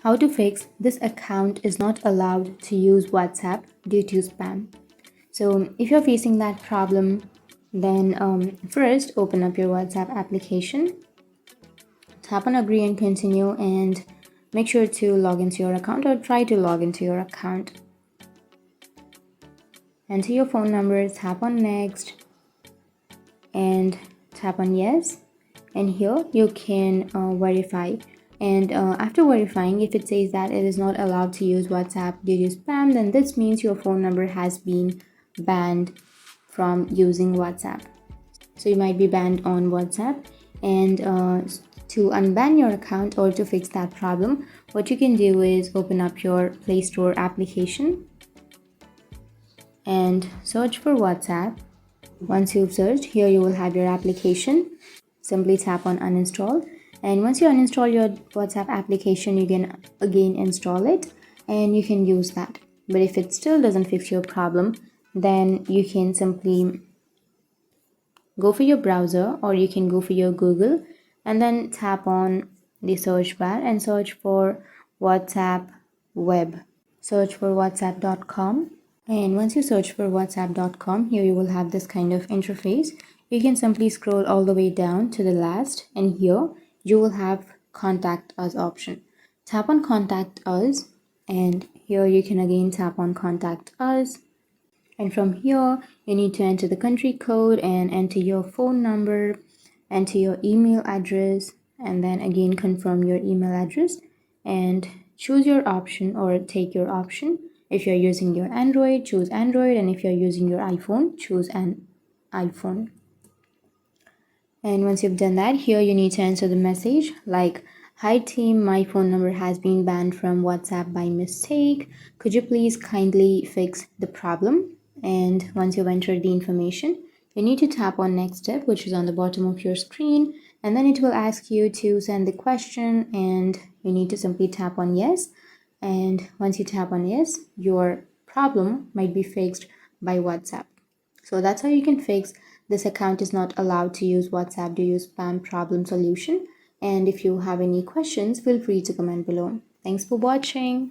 How to fix this account is not allowed to use WhatsApp due to spam. So if you're facing that problem, then first open up your WhatsApp application, tap on agree and continue, and make sure to log into your account or try to log into your account. Enter your phone number, tap on next and tap on yes, and here you can verify. And after verifying, if it says that it is not allowed to use WhatsApp due to spam, then this means your phone number has been banned from using WhatsApp. So you might be banned on WhatsApp, and to unban your account or to fix that problem, what you can do is open up your Play Store application and search for WhatsApp. Once you've searched, here you will have your application. Simply tap on uninstall, and once you uninstall your WhatsApp application, you can again install it and you can use that. But if it still doesn't fix your problem, then you can simply go for your browser or you can go for your Google and then tap on the search bar and search for WhatsApp web. Search for whatsapp.com, and once you search for whatsapp.com, here you will have this kind of interface. You can simply scroll all the way down to the last, and here you will have contact us option. Tap on contact us, and here you can again tap on contact us. And from here, you need to enter the country code and enter your phone number, enter your email address, and then again confirm your email address and choose your option or take your option. If you're using your Android, choose Android, and if you're using your iPhone, choose an iPhone. And once you've done that, here you need to answer the message like, "Hi team, my phone number has been banned from WhatsApp by mistake. Could you please kindly fix the problem?" And once you've entered the information, you need to tap on next step, which is on the bottom of your screen, and then it will ask you to send the question, and you need to simply tap on yes. And once you tap on yes, your problem might be fixed by WhatsApp. So that's how you can fix "this account is not allowed to use WhatsApp due to spam" problem solution. And if you have any questions, feel free to comment below. Thanks for watching.